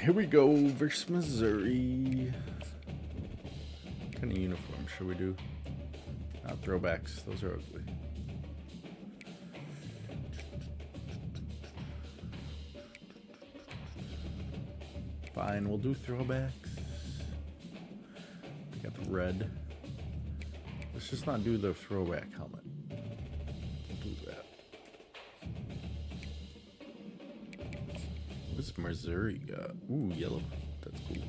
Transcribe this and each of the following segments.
Here we go versus Missouri. What kind of uniform should we do? Not throwbacks. Those are ugly. Fine, we'll do throwbacks. We got the red. Let's just not do the throwback helmet. We'll do that. What's Missouri got? Ooh, yellow. That's cool.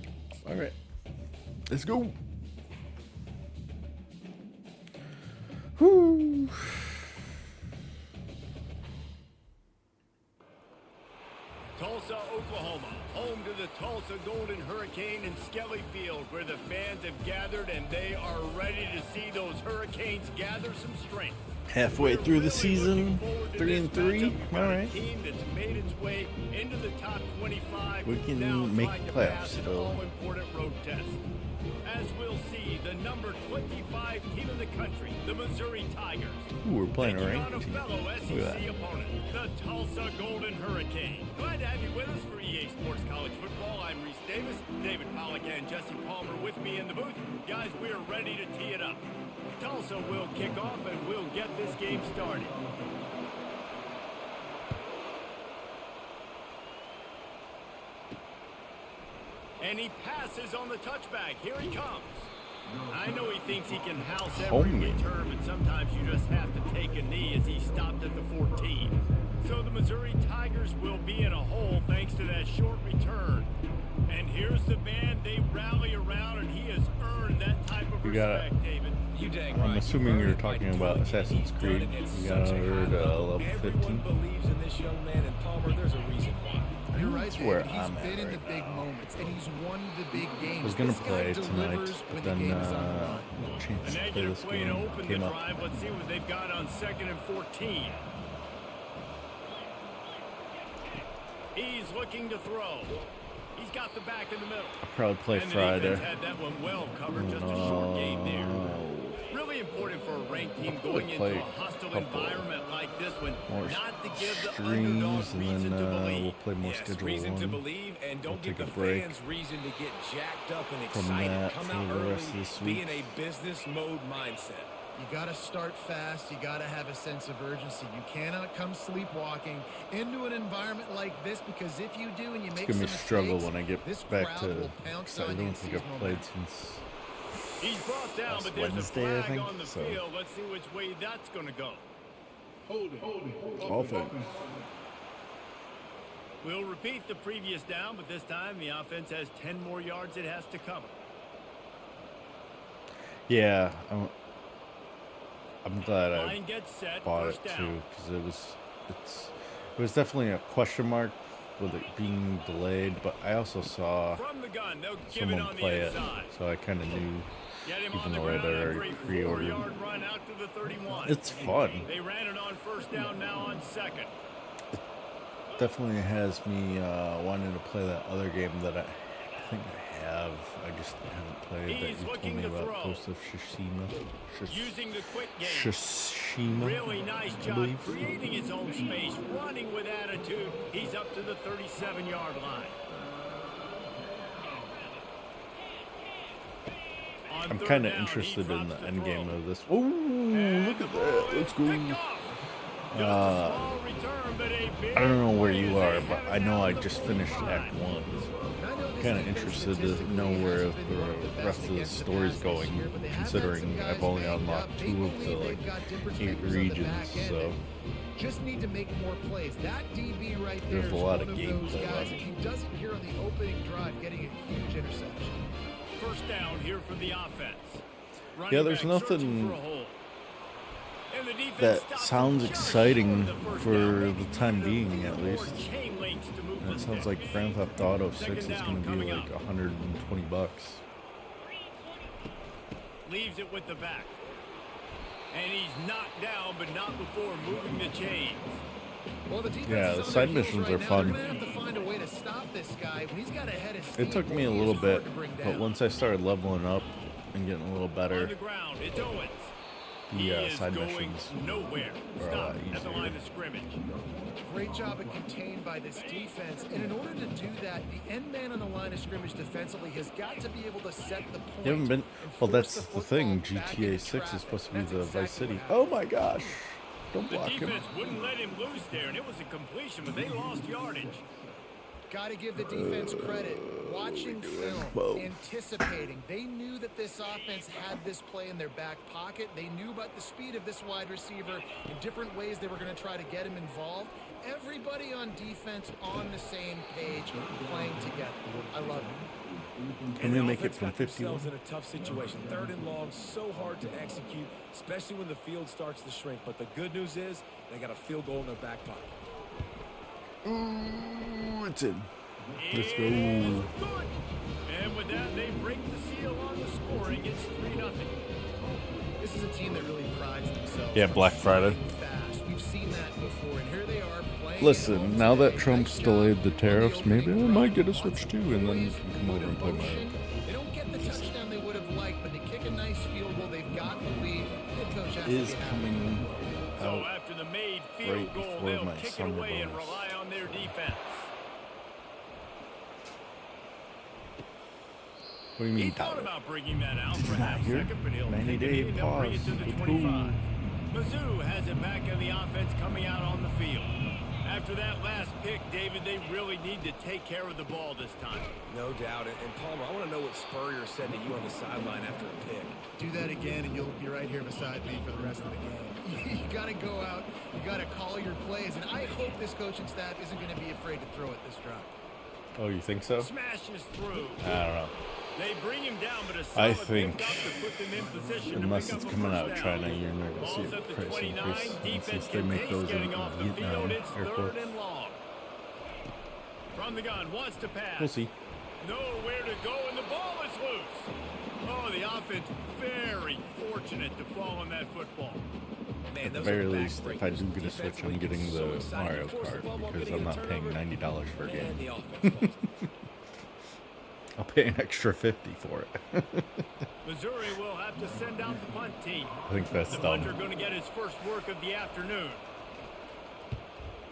All right, let's go. Whoo. Tulsa, Oklahoma, home to the Tulsa Golden Hurricane in Skelly Field, where the fans have gathered and they are ready to see those Hurricanes gather some strength. Halfway through the season, 3-3. All right. Team that's made its way into the top 25. We can now make trying to playoffs pass an still. all-important road test. As we'll see, the number 25 team in the country, the Missouri Tigers. Ooh, we're playing a taking on ranked a team. fellow Look at SEC that. opponent, the Tulsa Golden Hurricane. Glad to have you with us for EA Sports College Football. I'm Reese Davis, David Pollack and Jesse Palmer with me in the booth. Guys, we are ready to tee it up. Tulsa will kick off and we'll get this game started. And he passes on the touchback. Here he comes. I know he thinks he can house every Home game. return, but sometimes you just have to take a knee as he stopped at the 14. So the Missouri Tigers will be in a hole thanks to that short return. And here's the man they rally around, and he has earned that type of We got respect, David. You dang I'm right. assuming you're Earned it by talking about doing it. Assassin's He's done Creed. it at We such got a high level level. 15. Everyone believes in this young man, and Palmer, there's a reason why. You're right, That's where David. He's I'm at been in the right big now. moments, and he's won the big games. I was gonna This guy play delivers tonight, when but the then game is on the line. A chance to play negative this play to game open the came up. drive. Let's see what they've got on 2nd and 14. He's looking to throw. He's got the back in the middle. I'll probably play And the Friday. defense had that one well covered, just a short gain there. Really important for a ranked team going into play a hostile couple environment like this one, more not to give the streams, underdog and reason then to we'll believe. play more Yes, schedule reason to one. believe, and We'll don't give take the a break fans reason to get jacked up and from excited. that Come for out the early, rest of this be week. in a business mode mindset. You got to start fast. You got to have a sense of urgency. You cannot come sleepwalking into an environment like this, because if you do and you make It's gonna some be a struggle mistakes, when I get this back crowd to. will pounce 'Cause I on you don't and think seize I've played momentum. since. He's brought down, Last but there's Wednesday, I a flag think, on the so. field. Let's see which way that's going to go. Offense. We'll repeat the previous down, but this time the offense has 10 more yards it has to cover. Yeah, I'm glad I Line gets set, bought first it down. too, because it was definitely a question mark with it being delayed, but I also saw From the gun, they'll give it someone on play the it, inside. so I kind of knew. Get him even on the though I'd ground already after a pre-ordered. 4-yard run out to the 31. It's fun. They ran it on first down, now on 2nd. Definitely has me wanting to play that other game that I think I have. I just haven't played that He's you told looking me to about. throw. Ghost of Tsushima. Using the quick game. Tsushima. Really nice I job believe. creating his own space, running with attitude. He's up to the 37-yard line. On I'm third kind of down, interested he in the drops end game throw. of this. Oh, And look the at ball that. is Let's go. picked off. Just a small return, but a big I don't know where play you as are, they but have it I know down I the just finished 45. Act 1. I know this Kind of defense interested to statistically know where hasn't been one of the the best rest of the against the story's pass this going, year, but they have had considering some guys I've only banged unlocked up. They 2 of the believe like they've got 8 differentiators on the regions, back end. so Just need to make more plays. That DB right there there's is a lot one of of those gameplay guys. left. If he doesn't here on the opening drive, getting a huge interception. First down here for the offense. Yeah, Running there's back searching nothing for a hole. And the defense that stops sounds him just exciting short of the first for down. the Maybe time use a being, few at more least. chain links to move And it the sounds sticks. like Grand Theft Auto 6 Second is down going to be coming like up. $120. Leaves it with the back. And he's knocked down, but not before moving the chains. Well, the defense Yeah, is the on side their heels missions right are now. fun. They're gonna have to find a way to stop this guy when he's got a head of steam. It took me a He is little bit, hard to bring but down. once I started leveling up and getting a little On better, the ground, it's Owens. He the is side going missions nowhere. are a Stop lot at the easier. line of scrimmage. Great job of contained by this defense, and in order to do stat, the end man on the line of scrimmage defensively has got to be able to set the point. You haven't been. and Well, force that's the the thing. football back GTA into 6 traffic. is supposed to be That's the exactly Vice City. what happened. Oh my gosh! Don't The block him. defense wouldn't let him loose there, and it was a completion, but they lost yardage. Got to give the defense credit. Watching film, Whoa. anticipating. They knew that this offense had this play in their back pocket. They knew about the speed of this wide receiver in different ways they were going to try to get him involved. Everybody on defense on the same page, playing together. I love it. Can we the make it offense from got 51? themselves in a tough situation. 3rd and long, so hard to execute, especially when the field starts to shrink. But the good news is they got a field goal in their back pocket. Ooh, it's in. Let's go. Good. And with that, they break the seal on the scoring. It's 3-0. This is a team that really prides themselves. Yeah, on Black Friday. playing fast. We've seen that before, and here they are playing. Listen, now that today. Trump's Nice delayed job the on tariffs, opening maybe I drive. might get a Lots Switch of too, and then you poise, can come over and play good Mario. emotion. They don't get the touchdown they would have liked, but to kick a nice field goal, they've got the lead. Head coach has to Is be happy. coming So out. after the made field right goal, before they'll my kick it summer away and bonus. rely on their defense. What do you He mean, thought Tyler? about bringing that out for Not half here. second, but he'll 90 take it day in and they'll bring it pause. to the Let's go. 25. Mizzou has it back in the offense coming out on the field. After that last pick, David, they really need to take care of the ball this time. No doubt. And Palmer, I want to know what Spurrier said to you on the sideline after a pick. Do that again, and you'll be right here beside me for the rest of the game. You got to go out. You got to call your plays, and I hope this coaching staff isn't going to be afraid to throw it this drive. Oh, you think so? Smashes through. I don't know. They bring him down, but a I solid think, pick up to put them in position unless to it's pick up a coming first out down. China, you're not going to see Ball's a at the price 29. increase. And Defense since they can make pace those in getting off the field. Vietnam It's 3rd airports, and long. From the gun, wants to pass. we'll see. Nowhere to go, and the ball is loose. Oh, the offense very fortunate to fall on that football. Man, At the those very are least, if I backbreakers. do get a Switch, I'm Defensively, getting so the exciting. Mario Force the Kart ball while because getting I'm a not paying turnover, $90 for a and game. the offense falls. I'll pay an extra $50 for it. Missouri will have to send out the punt team. I think that's The punter dumb. going to get his first work of the afternoon.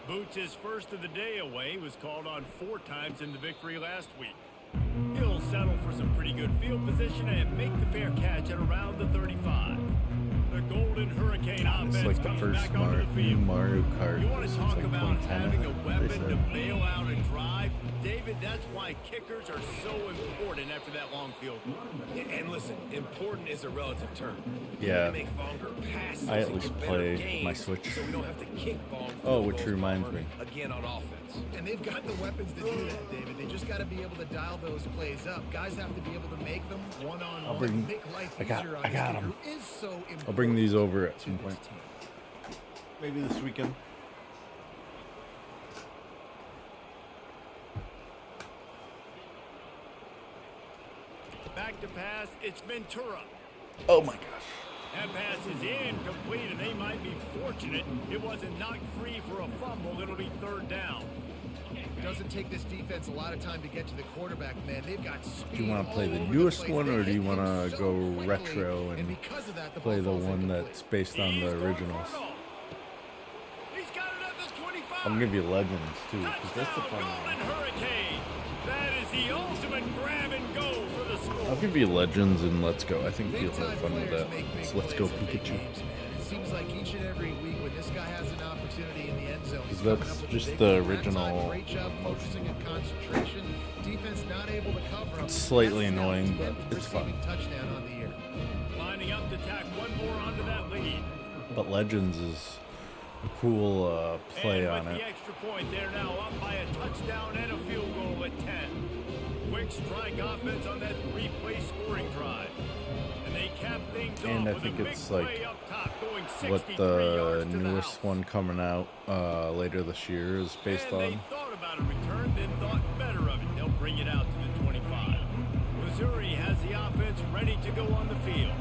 Boots his first of the day away. Was called on 4 times in the victory last week. He'll settle for some pretty good field position and make the fair catch at around the 35. The Golden Hurricane offense It's like the comes first back onto the new field. Mario Kart You want to since talk like about 2010, having a they weapon to said. bail out a drive? David, that's why kickers are so important after that long field goal. And listen, important is a relative term. You Yeah. have to make longer passes I at and least get play better my gains Switch. so we don't have to kick long Oh, field which goals, reminds Palmer, me. again on offense. And they've got the weapons to do that, David. They just got to be able to dial those plays up. Guys have to be able to make them one-on-one. I'll bring- Make life I got- easier on I this got kid 'em. who is so important I'll bring these over at to some this point. team. Maybe this weekend. Back to pass, it's Ventura. Oh my gosh. That pass is incomplete, and they might be fortunate it wasn't knocked free for a fumble. It'll be 3rd down. Doesn't take this defense a lot of time to get to the quarterback, man. They've got speed. Do you want to play all the over newest place. one, They or do you hit want him to so go quickly, retro and because of that, play the ball falls one incomplete. that's based on He's the going originals? for it all. He's got it at the 25. I'm gonna give you Legends too, because that's the Touchdown, fun Golden one. Hurricane. That is the ultimate grab and go for the score. I'll give you Legends and Let's Go. I think Big you'll have time fun with players that. make big So Let's Go plays in big Pikachu. games, man. It seems like each and every week when this guy has an opportunity in the end zone, he's That's coming up with just a big the one. That time, original- Great job focusing and concentration. Defense not able to cover him. It's slightly That's now his annoying, but 10th it's fun. receiving touchdown on the year. Lining up to tack one more onto that lead. But Legends is a cool play and on with it. the extra point, they're now up by a touchdown and a field goal at 10. Quick strike offense on that 3-play scoring drive. And they cap things And off I with think a big it's like play up top, going What 63 the yards to the newest house. one coming out later this year is based and they on. thought about a return, then thought better of it. They'll bring it out to the 25. Missouri has the offense ready to go on the field.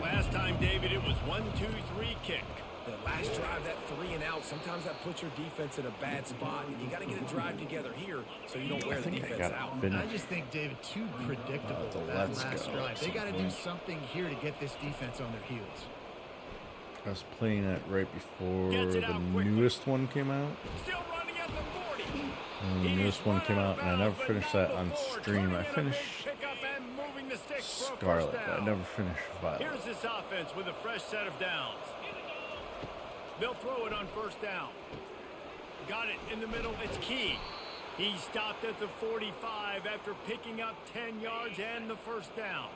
Last time, David, it was 1-2-3 kick. The last drive, that 3 and out, sometimes that puts your defense in a bad spot, and you got to get a drive together here so you don't wear I the think I defense got out. it finished. I just think, David, too predictable The that Let's last Go drive. at They some got to do point. something here to get this defense on their heels. I was playing it right before Gets it the out quickly. newest one came out. Still running at the 40. And the newest one came out, and I never finished that on stream. I finished Scarlet, but I never finished Violet. Here's this offense with a fresh set of downs. They'll throw it on first down. Got it in the middle. It's Key. He stopped at the 45 after picking up 10 yards and the first down.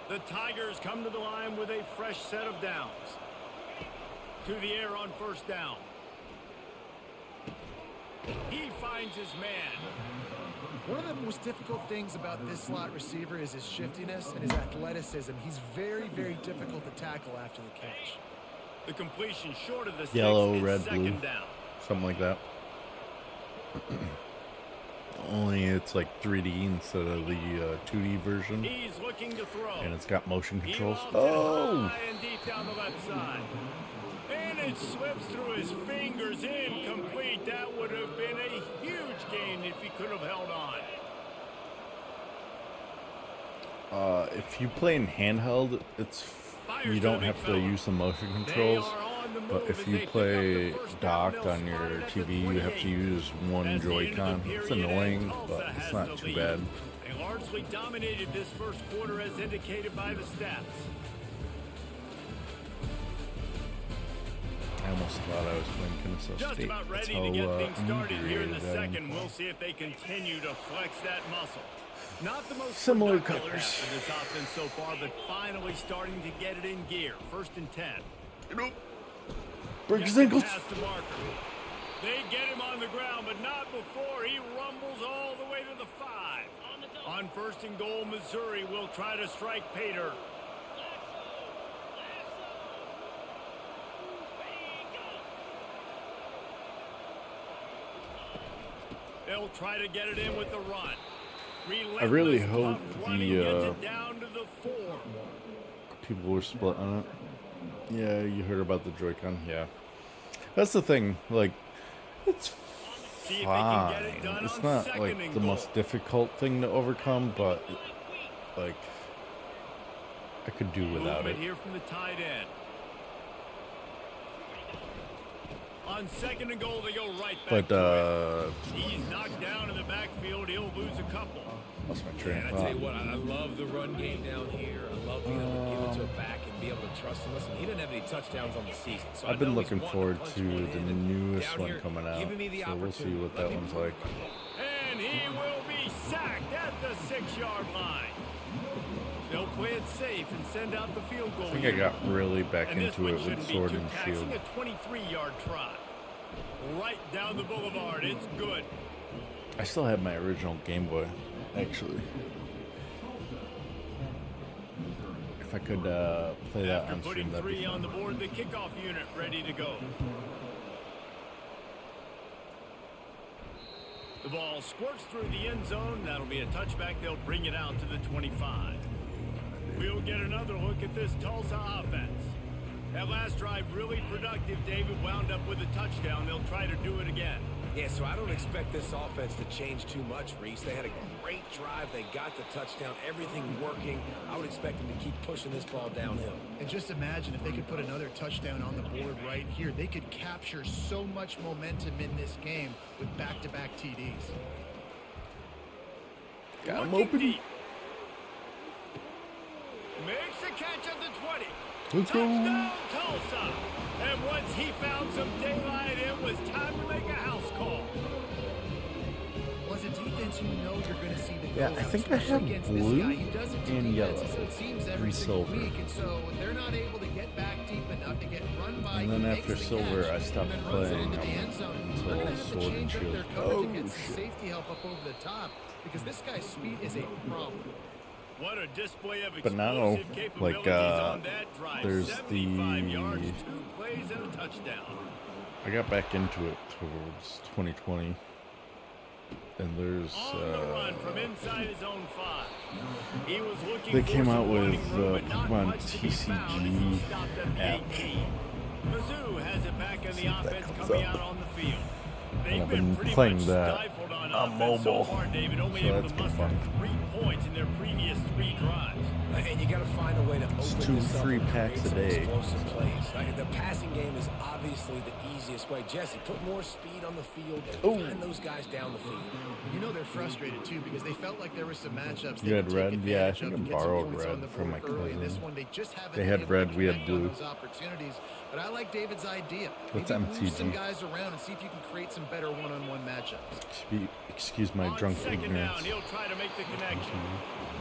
The Tigers come to the line with a fresh set of downs. To the air on first down. He finds his man. One of the most difficult things about this slot receiver is his shiftiness and his athleticism. He's very, very difficult to tackle after the catch. The completion short of the Yellow, 6 red, second blue. down. Something like that. Only it's like 3D instead of the 2D version. He's looking to throw. And it's got motion He controls. lofts it Oh! high and deep down the left side. And it slips through his fingers, incomplete. That would have been a huge gain if he could have held on. If you play in handheld, you don't have to use the motion controls. But if you play docked on your TV, you have to use one Joy-Con. It's annoying, but it's not too bad. They largely dominated this first quarter as indicated by the stats. I almost thought I was playing Kennesaw Just State. about That's ready how to get things started here in the inebriated I am. second. We'll see if they continue to flex that muscle. Not the most Similar productive colors. half of this offense so far, but finally starting to get it in gear. 1st and 10. Break his Gets the ankles. pass to Marker. They get him on the ground, but not before he rumbles all the way to the 5. On 1st and goal, Missouri will try to strike Pater. They'll try to get it in with the run. I really Relentless hope tough running gets it down to the 4. people were split on it. Yeah, you heard about the Joy-Con. Yeah. That's the thing. Like, it's See if they can fine. get it done It's on not, 2nd like, and the goal. most difficult thing to overcome, but, like, I could do without it. Movement here from the tight end. On 2nd and goal, they go right back. But, He's knocked down in the backfield. He'll lose a couple. that's my train And of I tell thought. you what, I love the run game down here. I love being able to give it to a back and be able to trust him. Listen, he didn't have any touchdowns on the season. So I've been I know he's looking wanting forward punch to one the in, and newest down one here, coming out. giving me the So we'll see opportunity. what Let that me one's prove like. my point. And he will be sacked at the 6-yard line. They'll play it safe and send out the field goal. I think I got really back And this into one it with shouldn't be Sword too and taxing. Shield. A 23-yard trot. Right down the boulevard. It's good. I still have my original Game Boy, actually. If I could play that After on putting stream, that'd be 3 on fun. the board, the kickoff unit ready to go. The ball squirts through the end zone. That'll be a touchback. They'll bring it out to the 25. We'll get another look at this Tulsa offense. That last drive really productive. David wound up with a touchdown. They'll try to do it again. Yeah, so I don't expect this offense to change too much, Reese. They had a great drive. They got the touchdown. Everything working. I would expect them to keep pushing this ball downhill. And just imagine if they could put another touchdown on the board right here. They could capture so much momentum in this game with back-to-back TDs. Got him Looking open. deep. Makes a catch at the 20. Let's go. Touchdown, Tulsa. And once he found some daylight, it was time to make a house call. Well, as a defense, you know you're going to see the Yeah, goals I out, think I especially have against blue this guy. He does it to and defenses, yellow it seems every and single silver. week, and so they're not able to get back deep enough to get run by. And then He after makes the silver, catch I stopped and then runs it playing into the end zone. until They're gonna have to Sword and change up Shield. their coverage and Oh, get some shit. safety help up over the top because this guy's speed is a problem. What a display of But now, explosive capabilities like, on that drive. there's 75 the- yards, 2 plays, and a touchdown. I got back into it towards 2020. And there's, On the run from inside his own 5. He was looking they for came some out with running room, but not Pokemon much to be found as he TCG stopped at the app. 18. Mizzou has it back in See the if that offense comes coming up. out on the field. They've I've been been pretty playing much that stifled on offense mobile. so far, David, only So able that's to been muster fun. 3 points in their previous 3 drives. And you got to find a way to It's open 2 this up free and packs create a some day. explosive plays. The passing game is obviously the easiest way. Jesse, put more speed on the field. Find those guys down the field. You know they're frustrated too because they felt like there were some matchups. You had could take red? Yeah, I advantage think of I to get some borrowed points on red the from my board early. In this cousin. one, they just haven't They had been able red, to we had connect on blue. those opportunities. But I like David's idea. What's Maybe move some MTG? guys around and see if you can create some better one-on-one matchups. Excuse my On drunk second ignorance. down, he'll try to make the connection.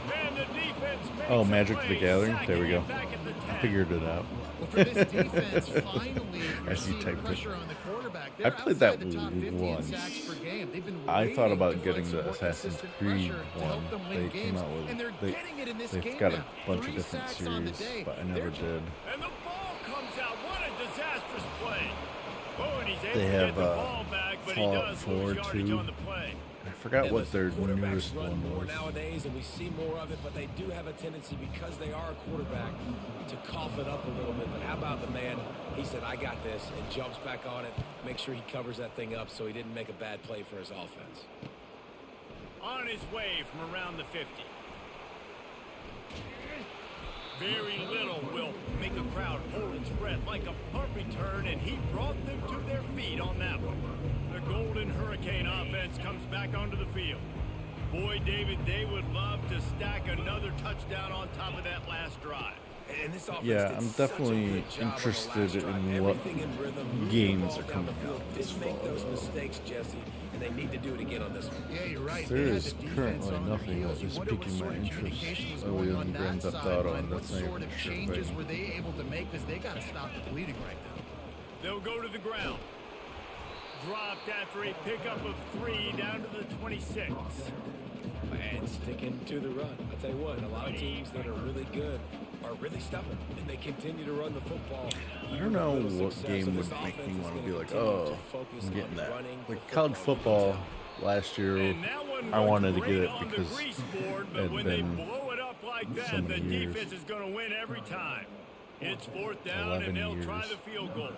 And the defense makes Oh, a Magic play, the Gathering? There we sacking go. it back at the 10. I figured it out. Well, for this defense, finally, you're As you seeing typed it. pressure on the quarterback. I They're played that outside the top 50 in once. sacks per game. They've been I thought waiting about to getting find some the more Assassin's consistent Creed pressure to one. help them win They came games, out with. and they're getting it in this They've game got now. a bunch of 3 different sacks on the series, day. but I never did. And the ball comes out. What a disastrous play. Oh, and he's able They to have get the ball back, but he Fallout does 4 lose yardage too. on the play. I forgot And what listen, their quarterbacks newest run one more was. nowadays, and we see more of it, but they do have a tendency, because they are a quarterback, to cough it up a little bit. But how about the man? He said, I got this, and jumps back on it, make sure he covers that thing up so he didn't make a bad play for his offense. On his way from around the 50. Very little will make a crowd hold its breath like a punt return, and he brought them to their feet on that one. The Golden Hurricane offense comes back onto the field. Boy, David, they would love to stack another touchdown on top of that last drive. And this offense Yeah, did I'm such a definitely good job on the interested last drive. in what Everything in rhythm, moving games the ball are down coming the field. out this Didn't make fall. those mistakes, Jesse, and they need to do it again on this one. Yeah, you're right. There They had is the defense currently on their nothing heels. that You is wonder what piquing sort my of interest communication was other going than on Grand that Theft sideline. Auto, and What that's not sort even of a sure changes thing. were they able to make? Because they got to stop the bleeding right now. They'll go to the ground. Dropped after a pickup of 3 down to the 26. And sticking to the run. I'll tell you what, a lot of teams that are really good are really stubborn, and they continue to run the football. I don't know what game would make me want to be like, oh, I'm getting that. Like college football last year, And that one I was wanted to get great it on the because grease board, it but had when they been blow it up like so that, the many years. defense is going to win every time. It's 4th down, 11 and they'll try years. the field goal.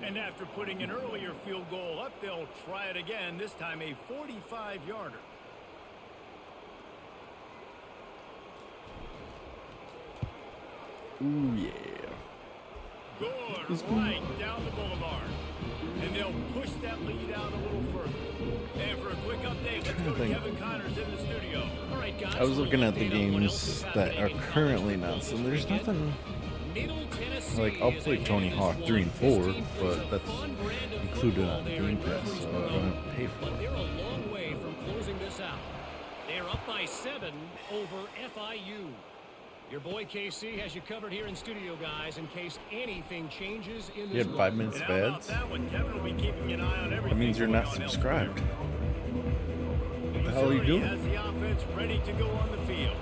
And after putting an earlier field goal up, they'll try it again, this time a 45-yarder. ooh yeah. Good, right down the boulevard. And they'll push that lead out a little further. And for a quick update, let's go to think. Kevin Connors in the studio. All right, guys. I was looking at the games that are currently announced, and there's nothing. Like, I'll play Tony Hawk 3 and 4, but that's included on Game Pass, so I don't have to pay for But it. they're a long way from closing this out. They're up by 7 over FIU. Your boy KC has you covered here in studio, guys, in case anything changes in this You had 5 one. minutes And of how about ads? that one? Kevin will be keeping an eye on That everything means you're going not on subscribed. elsewhere. What the hell are you Missouri doing? has the offense ready to go on the field.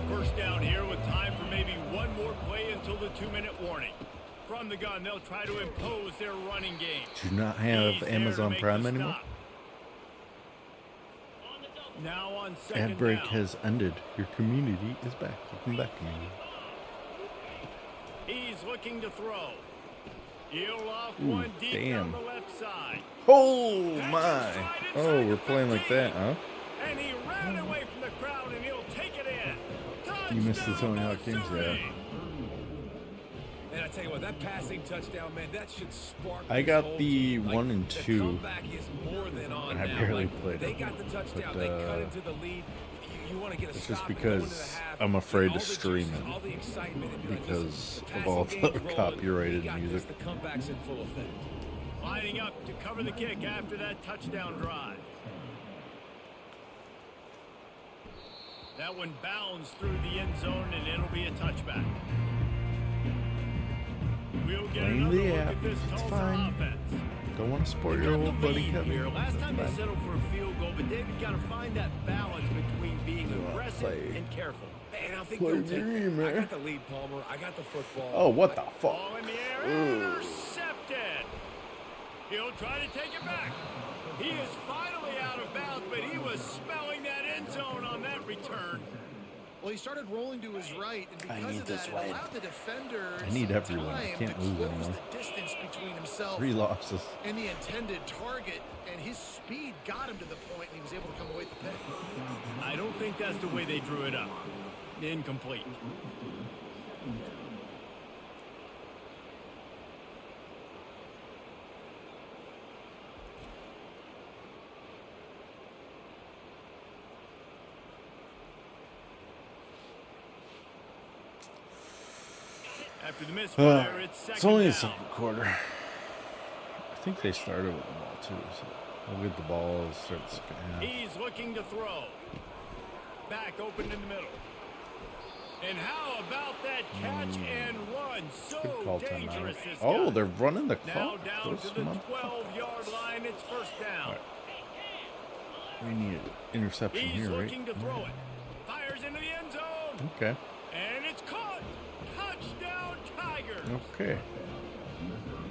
First down here with time for maybe one more play until the 2-minute warning. From the gun, they'll try to impose their running game. Do you not have He's there to Amazon make Prime the anymore? stop. Now on second Ad break down. has ended. Your community is back. Welcome back, community. He's looking to throw. He'll off Ooh, one deep down damn. the left side. Oh my! Oh, we're playing like that, huh? And he ran away from the crowd, and he'll take it in. You missed the Touchdown, Tony Hawk games, yeah. Missouri. And I tell you what, that passing touchdown, man, that should spark. I this got whole the team. 1 and the 2, comeback is more than on and I now. barely Like, played They it. got the touchdown. But, They cut into the lead. You want to get a it's stop just and go into because the half, I'm afraid all to the stream juices, it all the excitement, and be like, because listen, of the all passing the game's rolling. copyrighted We got music. This, the comeback's in full effect. Lining up to cover the kick after that touchdown drive. That one bounds through the end zone, and it'll be a touchback. We'll get Blame another the look app. at this It's Tulsa fine. offense. Don't want to support They your got old the buddy lead Kevin. here. Last time they That's fine. settled for a field goal, but David got to find that balance between being aggressive play. and careful. And I think Play they'll take me, it. I man. got the lead, Palmer. I got the football. Oh, what the fuck? Ball in the air, intercepted. He'll try to take it back. He is finally out of bounds, but he was smelling that end zone on that return. Well, he started rolling to his right, and because of that, it allowed the defender I need everyone. I time can't to lose close anyone. the distance between himself 3 losses. and the intended target, and his speed got him to the point, and he was able to come away with the pick. I don't think that's the way they drew it up. Incomplete. After the misfire, it's only the second down. second quarter. I think they started with the ball too. So we'll get the ball, start the second half. He's looking to throw. Back open in the middle. And how about that catch and run? Good So call, timeout. dangerous this Oh, guy. they're running the Now clock. down Those to the motherfuckers. 12-yard line. It's first down. We need an interception He's here, right? looking to throw it. Fires into the end zone. Okay. And it's caught. Touchdown, Tigers. Okay.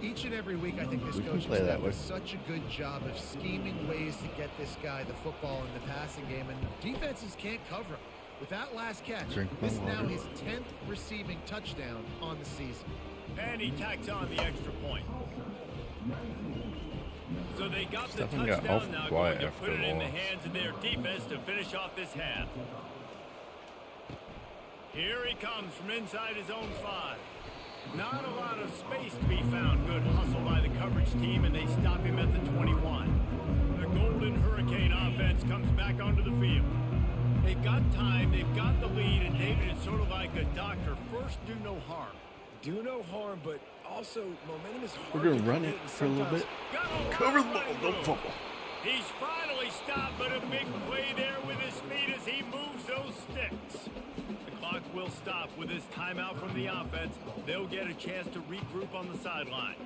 Each and every week, I think this We can coaching play that staff way. does such a good job of scheming ways to get this guy the football in the passing game, and defenses can't cover him. With that last catch, Drink my this is now water. his 10th receiving touchdown on the season. And he tacks on the extra point. So they got the Stephen got touchdown, awful now quiet going to after put it in the loss. hands of their defense to finish off this half. Here he comes from inside his own 5. Not a lot of space to be found. Good hustle by the coverage team, and they stop him at the 21. The Golden Hurricane offense comes back onto the field. They've got time, they've got the lead, and David is sort of like a doctor. First, do no harm. Do no harm, but also momentum is hard. We're going to to run create, it and for a little sometimes- bit. Got a lot Cover the of ball, running don't room. fumble. He's finally stopped, but a big play there with his feet as he moves those sticks. The clock will stop with this timeout from the offense. They'll get a chance to regroup on the sideline.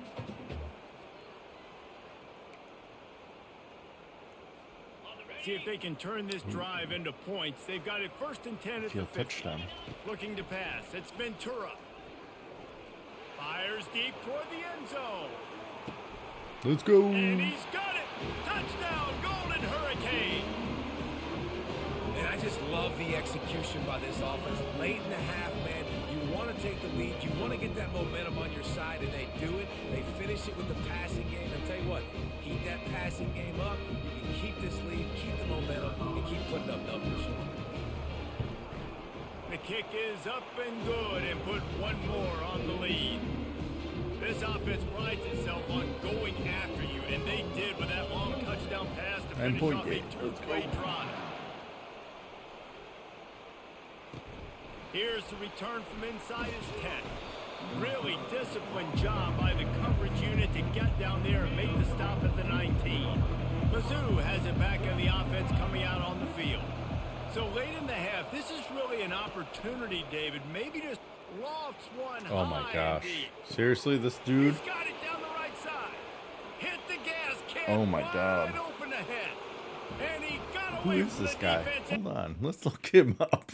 See if they can turn this drive into points. They've got it 1st and 10 at the Field 50. touchdown. Looking to pass. It's Ventura. Fires deep toward the end zone. Let's go. And he's got it. Touchdown, Golden Hurricane. And I just love the execution by this offense. Late in the half, man, you want to take the lead. You want to get that momentum on your side, and they do it. They finish it with the passing game. And tell you what, keep that passing game up. You can keep this lead, keep the momentum, and keep putting up numbers. The kick is up and good and put one more on the lead. This offense prides itself on going after you, and they did with that long touchdown pass to finish 9-point off a game. Let's go. 2-play drive. Here's the return from inside his 10. Really disciplined job by the coverage unit to get down there and make the stop at the 19. Mizzou has it back on the offense coming out on the field. So late in the half, this is really an opportunity, David. Maybe just lofts one Oh high my and gosh. deep. Seriously, this dude? He's got it down the right side. Hit the gas, kid. Oh my Wide God. open ahead. And he got Who away is from this the guy? defense. Hold on. Let's look him up.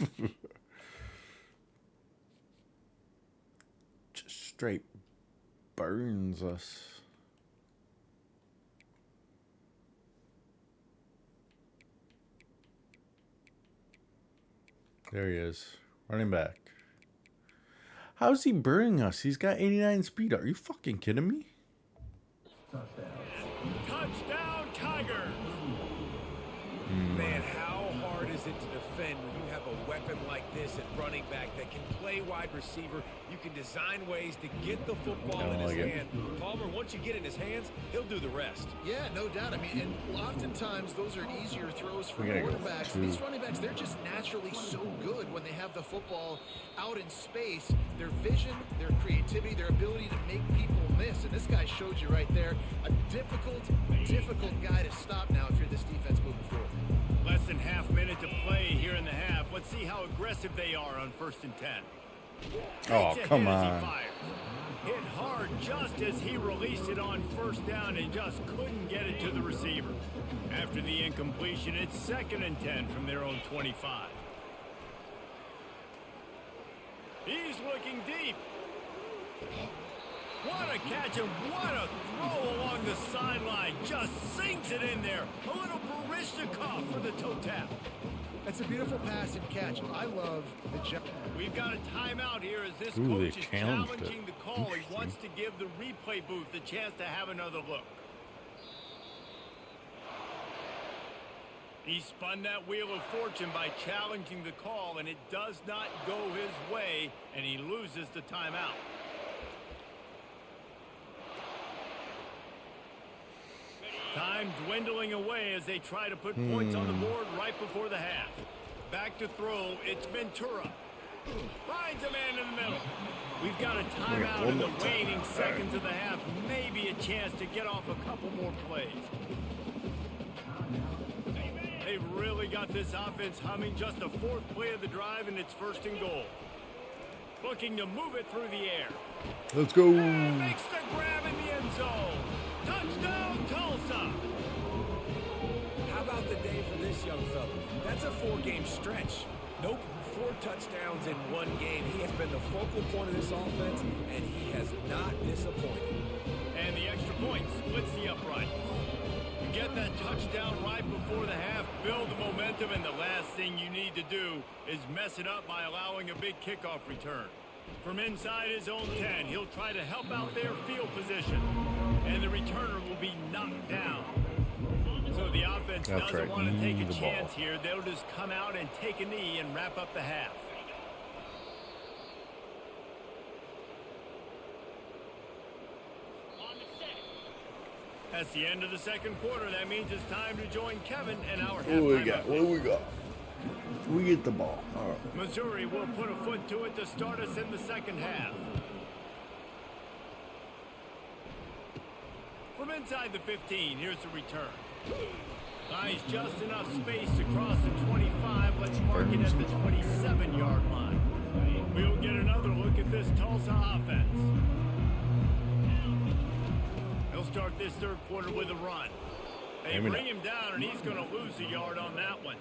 Just straight burns us. There he is. Running back. How's he burning us? He's got 89 speed. Are you fucking kidding me? Touchdown, Tigers. Man, how hard is it to defend when you have a weapon like this at running back that can play wide receiver? You can design ways to get the football I don't in his like it. hand. Palmer, once you get in his hands, he'll do the rest. Yeah, no doubt. I mean, and oftentimes those are easier throws for We gotta go quarterbacks. two. These running backs, they're just naturally so good when they have the football out in space. Their vision, their creativity, their ability to make people miss. And this guy showed you right there, a difficult guy to stop now if you're this defense moving forward. Less than half minute to play here in the half. Let's see how aggressive they are on 1st and 10. Oh, Takes a come hit as he on. fires. Hit hard just as he released it on 1st down and just couldn't get it to the receiver. After the incompletion, it's 2nd and 10 from their own 25. He's looking deep. What a catch and what a throw along the sideline. Just sinks it in there. A little Barishnikov for the toe tap. That's a beautiful pass and catch. I love the jump. We've got a timeout here as this Ooh, they coach is challenged it. challenging the call. He wants to give the replay booth the chance to have another look. He spun that wheel of fortune by challenging the call, and it does not go his way, and he loses the timeout. Time dwindling away as they try to put points on the board right before the half. Back to throw, it's Ventura. Finds a man in the middle. We've got a timeout in the waning seconds of the half. Maybe a chance to get off a couple more plays. They've really got this offense humming. Just the fourth play of the drive, and it's 1st and goal. Looking to move it through the air. Let's go. And makes the grab in the end zone. Touchdown, Tulsa. How about the day for this young fella? That's a 4-game stretch. Nope, 4 touchdowns in 1 game. He has been the focal point of this offense, and he has not disappointed. And the extra point splits the upright. You get that touchdown right before the half, build the momentum, and the last thing you need to do is mess it up by allowing a big kickoff return. From inside his own 10, he'll try to help out their field position, and the returner will be knocked down. So the offense doesn't want to take a chance here. They'll just come out and take a knee and wrap up the half. That's the end of the second quarter. That means it's time to join Kevin and our halftime. What do we got? We get the ball. All right. Missouri will put a foot to it to start us in the second half. From inside the 15, here's the return. Nice, just enough space to cross the 25. Let's mark it at the 27-yard line. We'll get another look at this Tulsa offense. He'll start this third quarter with a run. They bring him down, and he's going to lose a yard on that one.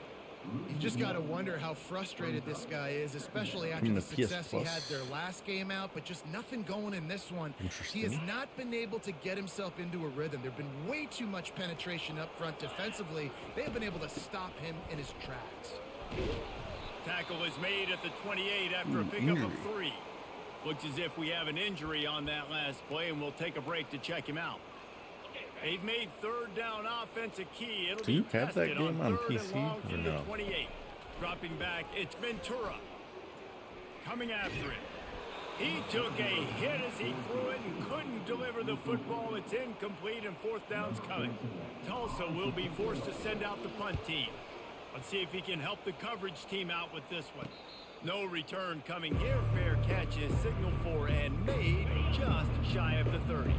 You just got to wonder how frustrated this guy is, especially after the success he had their last game out, but just nothing going in this one. He has not been able to get himself into a rhythm. There have been way too much penetration up front defensively. They have been able to stop him in his tracks. Tackle is made at the 28 after a pickup of 3. Looks as if we have an injury on that last play, and we'll take a break to check him out. They've made third down offense a key. It'll Do you be have that tested game on PC or or no? 28. Dropping back, it's Ventura. Coming after it. He took a hit as he threw it and couldn't deliver the football. It's incomplete, and 4th down's coming. Tulsa will be forced to send out the punt team. Let's see if he can help the coverage team out with this one. No return coming here. Fair catch is signaled for and made just shy of the 30.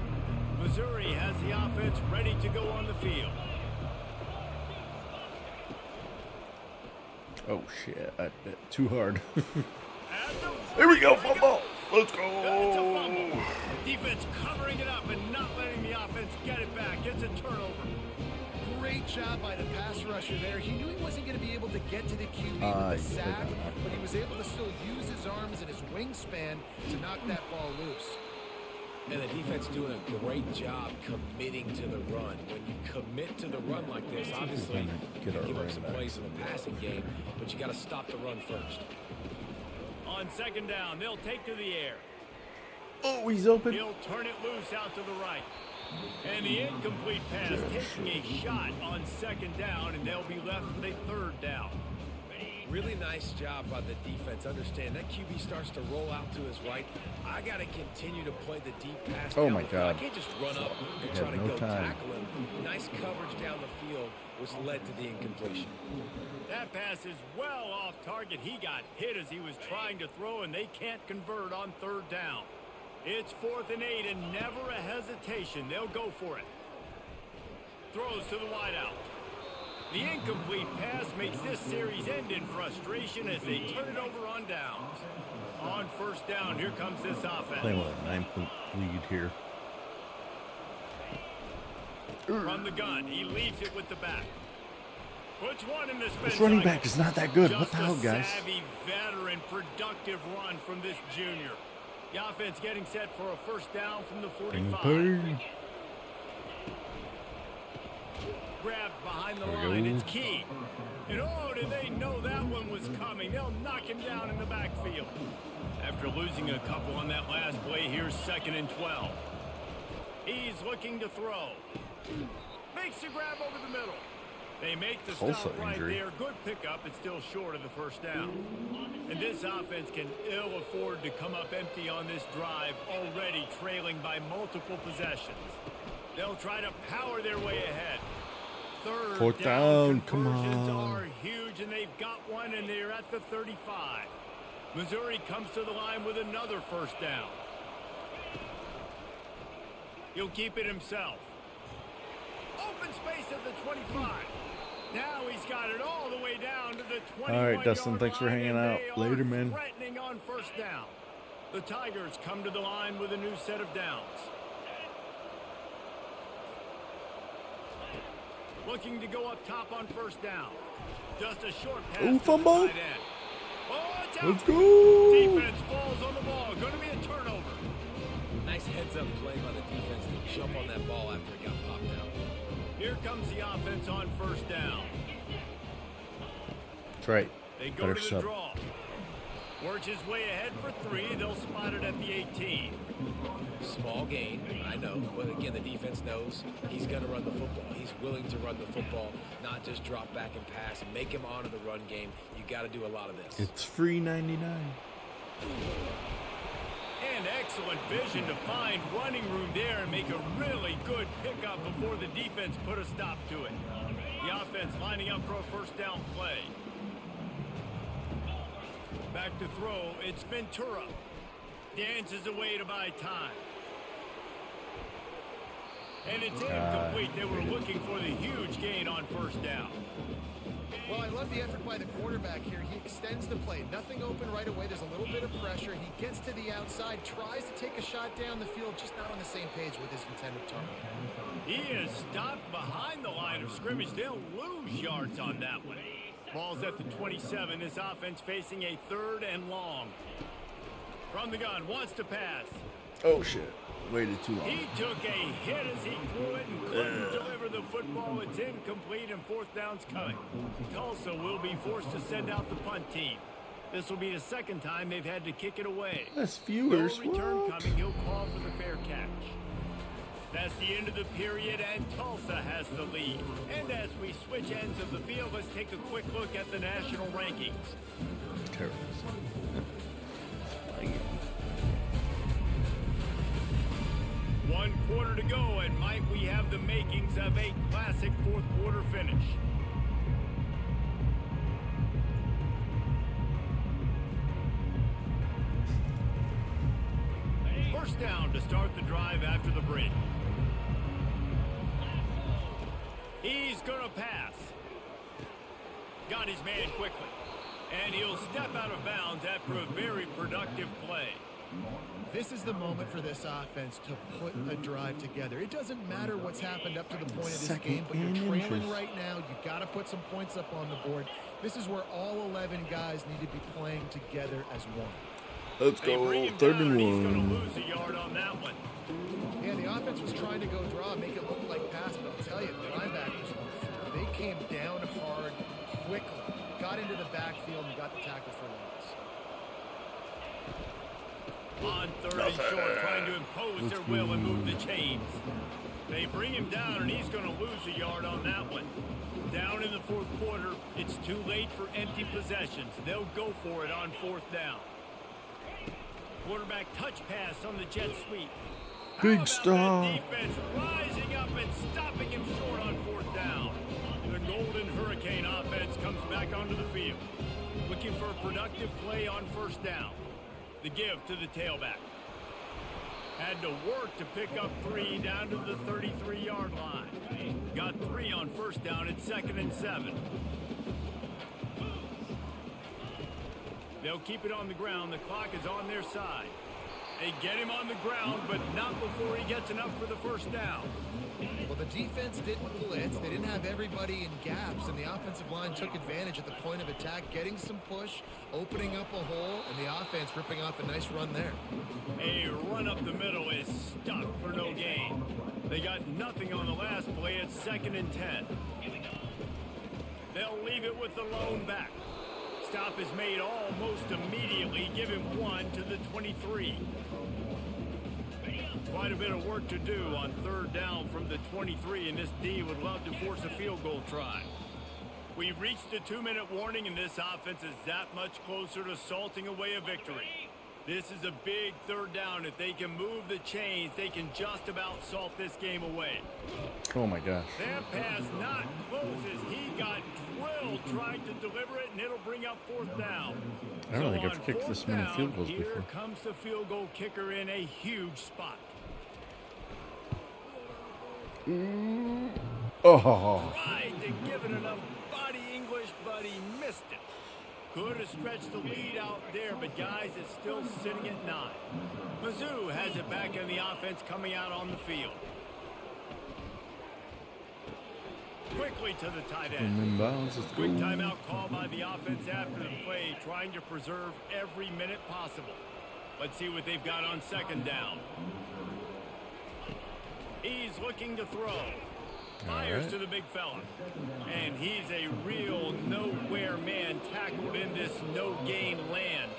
Missouri has the offense ready to go on the field. Oh, shit. I bet too hard. There we go. Football. Let's It's a go. fumble. Defense covering it up and not letting the offense get it back. It's a turnover. Great job by the pass rusher there. He knew he wasn't going to be able to get to the QB with the sack, but he was able to still use his arms and his wingspan to knock that ball loose. And the defense doing a great job committing to the run. When you commit to the run like this, obviously you give up some plays in the passing game, but you got to stop the run first. On second down, they'll take to the air. Oh, he's open. He'll turn it loose out to the right. And the incomplete pass taking a shot on second down, and they'll be left with a 3rd down. Really nice job by the defense. Understand that QB starts to roll out to his right. I got to continue to play the deep pass. Oh, my God. I can't just run up and try to go tackle him. Nice coverage down the field, which led to the incompletion. That pass is well off target. He got hit as he was trying to throw, and they can't convert on 3rd down. It's 4th and 8, and never a hesitation. They'll go for it. Throws to the wideout. The incomplete pass makes this series end in frustration as they turn it over on downs. On 1st down, here comes this offense. Playing with a 9-point lead here. From the gun, he leaves it with the back. Puts one in the spin. This running back is not that good. Just What the hell, guys? a savvy, veteran, productive run from this junior. The offense getting set for a 1st down from the 45. Grabbed behind the line. It's key. And oh, did they know that coming. They'll knock him down in the backfield. After losing a couple on that last play, here's 2nd and 12. He's looking to throw. Makes a grab over the middle. They make the Tulsa stop right injury. there. Good pickup. It's still short of the first down. And this offense can ill afford to come up empty on this drive, already trailing by multiple possessions. They'll try to power their way ahead. Third down come conversions on. are huge, and they've got one, and they're at the 35. Missouri comes to the line with another first down. He'll keep it himself. Open space at the 25. Now he's got it all the way down to the 21. All right, Dustin, thanks for hanging out. Later, man. Threatening on first down. The Tigers come to the line with a new set of downs. Looking to go up top on first down. Just a short pass. Ooh, fumble. To the tight end. Oh, it's out. Let's go. Defense falls on the ball. Going to be a turnover. Nice heads-up play by the defense to jump on that ball after it got popped out. Here comes the offense on first down. That's right. They go Better to the sub. draw. Works his way ahead for 3. They'll spot it at the 18. Small gain, I know, but again, the defense knows he's going to run the football. He's willing to run the football, not just drop back and pass and make him honor the run game. You got to do a lot of this. It's free 99. And excellent vision to find running room there and make a really good pickup before the defense put a stop to it. The offense lining up for a first down play. Back to throw, it's Ventura. Dances away to buy time. And it's incomplete. They were looking for the huge gain on first down. Well, I love the effort by the quarterback here. He extends the play. Nothing open right away. There's a little bit of pressure. He gets to the outside, tries to take a shot down the field, just not on the same page with his intended target. He is stopped behind the line of scrimmage. They'll lose yards on that one. Ball's at the 27. This offense facing a 3rd and long. From the gun, wants to pass. Oh, shit. Waited too long. He took a hit as he threw it and couldn't deliver the football. It's incomplete and fourth down's coming. Tulsa will be forced to send out the punt team. This will be the 2nd time they've had to kick it away. Less viewers. No return What? coming. He'll call for the fair catch. That's the end of the period, and Tulsa has the lead. And as we switch ends of the field, let's take a quick look at the national rankings. Terrible. 1 quarter to go, and might we have the makings of a classic 4th quarter finish. First down to start the drive after the break. He's going to pass. Got his man quickly. And he'll step out of bounds after a very productive play. This is the moment for this offense to put a drive together. It doesn't matter what's happened up to the point of this game, but you're trailing right now. You've got to put some points up on the board. This is where all 11 guys need to be playing together as one. Let's go. 3rd and 1. He's going to lose a yard on that one. Yeah, the offense was trying to go draw, make it look like pass, but I'll tell you, the linebackers, they came down hard quickly, got into the backfield, and got the tackle for loss. On 3rd and short, trying to impose their will and move the chains. They bring him down, and he's going to lose a yard on that one. Down in the 4th quarter, it's too late for empty possessions. They'll go for it on 4th down. Quarterback touch pass on the jet sweep. Big stop. Defense rising up and stopping him short on 4th down. The Golden Hurricane offense comes back onto the field. Looking for a productive play on first down. The give to the tailback. Had to work to pick up 3 down to the 33-yard line. Got 3 on first down at 2nd and 7. They'll keep it on the ground. The clock is on their side. They get him on the ground, but not before he gets enough for the first down. Well, the defense didn't blitz. They didn't have everybody in gaps, and the offensive line took advantage at the point of attack, getting some push, opening up a hole, and the offense ripping off a nice run there. A run up the middle is stuck for no gain. They got nothing on the last play at 2nd and 10. They'll leave it with the lone back. stop is made almost immediately. Give him 1 to the 23. Quite a bit of work to do on 3rd down from the 23, and this D would love to force a field goal try. We've reached the 2-minute warning, and this offense is that much closer to salting away a victory. This is a big 3rd down. If they can move the chains, they can just about salt this game away. Oh my gosh. That pass not close as he got drilled trying to deliver it, and it'll bring up 4th down. I don't think I've kicked this many field goals before. Here comes the field goal kicker in a huge spot. Oh. Tried to give it enough body English, but he missed it. Could have stretched the lead out there, but guys, it's still sitting at 9. Mizzou has it back in the offense coming out on the field. Quickly to the tight end. Quick timeout call by the offense after the play, trying to preserve every minute possible. Let's see what they've got on 2nd down. He's looking to throw. Fires to the big fella. And he's a real nowhere man tackled in this no-gain land.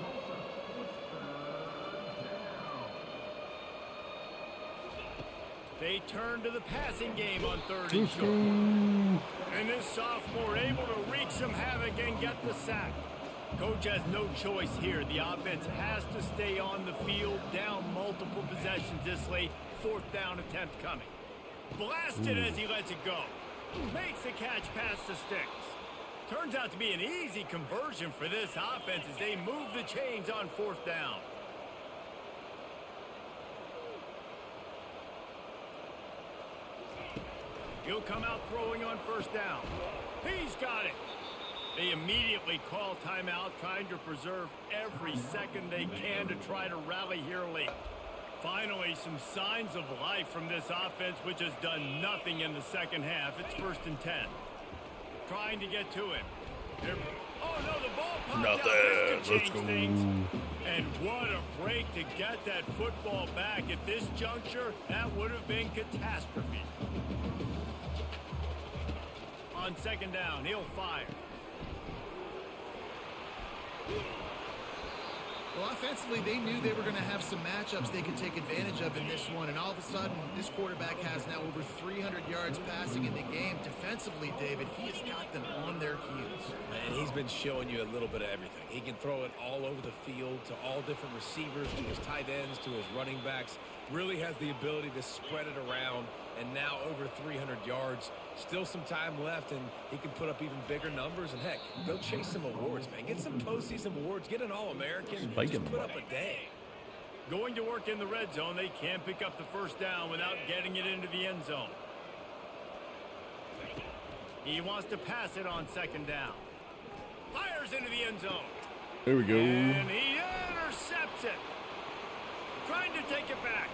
They turn to the passing game on 3rd and short. And this sophomore able to wreak some havoc and get the sack. Coach has no choice here. The offense has to stay on the field, down multiple possessions this late. 4th down attempt coming. Blasted as he lets it go. Makes the catch past the sticks. Turns out to be an easy conversion for this offense as they move the chains on 4th down. He'll come out throwing on 1st down. He's got it. They immediately call timeout, trying to preserve every second they can to try to rally here late. Finally, some signs of life from this offense, which has done nothing in the 2nd half. It's 1st and 10. Trying to get to him. Oh, no, the ball popped out. This could change things. And what a break to get that football back. At this juncture, that would have been catastrophe. On 2nd down, he'll fire. Well, offensively, they knew they were going to have some matchups they could take advantage of in this one, and all of a sudden, this quarterback has now over 300 yards passing in the game. Defensively, David, he has got them on their heels. Man, he's been showing you a little bit of everything. He can throw it all over the field to all different receivers, to his tight ends, to his running backs. Really has the ability to spread it around, and now over 300 yards. Still some time left, and he can put up even bigger numbers. And, heck, go chase some awards, man. Get some postseason awards. Get an All-American. Just put up a day. Going to work in the red zone. They can't pick up the 1st down without getting it into the end zone. He wants to pass it on 2nd down. Fires into the end zone. There we go. And he intercepts it. Trying to take it back.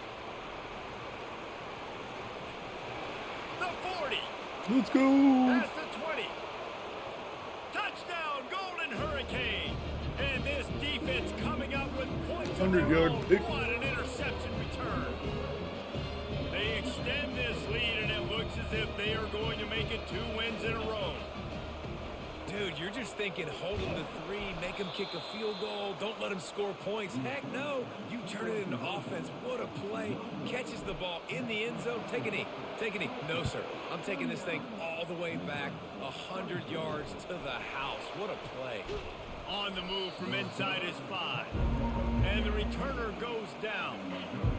The 40. Let's go. Past the 20. Touchdown, Golden Hurricane. And this defense coming up with points. 100-yard pick. What an interception return. They extend this lead, and it looks as if they are going to make it 2 wins in a row. Dude, you're just thinking, hold him to 3, make him kick a field goal, don't let him score points. Heck no, you turn it into offense. What a play. Catches the ball in the end zone. Take a knee. Take a knee. No, sir. I'm taking this thing all the way back 100 yards to the house. What a play. On the move from inside his 5. And the returner goes down.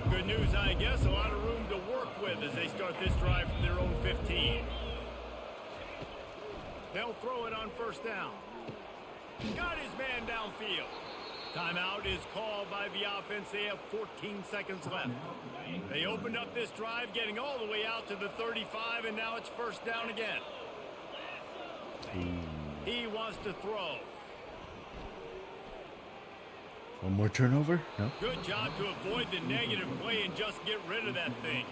Good news, I guess. A lot of room to work with as they start this drive from their own 15. They'll throw it on 1st down. Got his man downfield. Timeout is called by the offense. They have 14 seconds left. They opened up this drive, getting all the way out to the 35, and now it's 1st down again. He wants to throw. One more turnover? No. Good job to avoid the negative play and just get rid of that thing.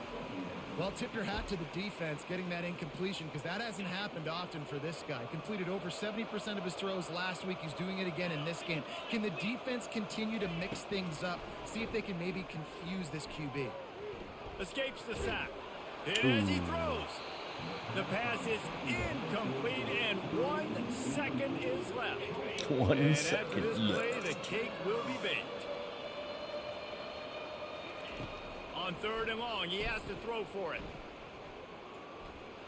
Well, tip your hat to the defense getting that incompletion, because that hasn't happened often for this guy. Completed over 70% of his throws last week. He's doing it again in this game. Can the defense continue to mix things up? See if they can maybe confuse this QB. Escapes the sack. Hit as he throws. The pass is incomplete, and 1 second is left. 1 and second after this play, left. the cake will be baked. On 3rd and long, he has to throw for it.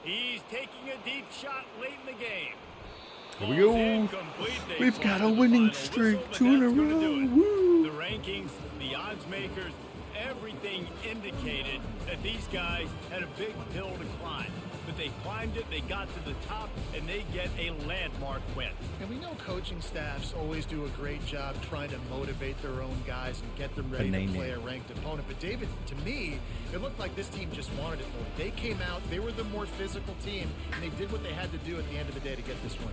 He's taking a deep shot late in the game. Here we go. We've got a winning streak, 2 in a row. Woo. The rankings, the odds makers, everything indicated that these guys had a big hill to climb. But they climbed it, they got to the top, and they get a landmark win. And we know coaching staffs always do a great job trying to motivate their own guys and get them ready to play a ranked opponent. But David, to me, it looked like this team just wanted it more. They came out, they were the more physical team, and they did what they had to do at the end of the day to get this win.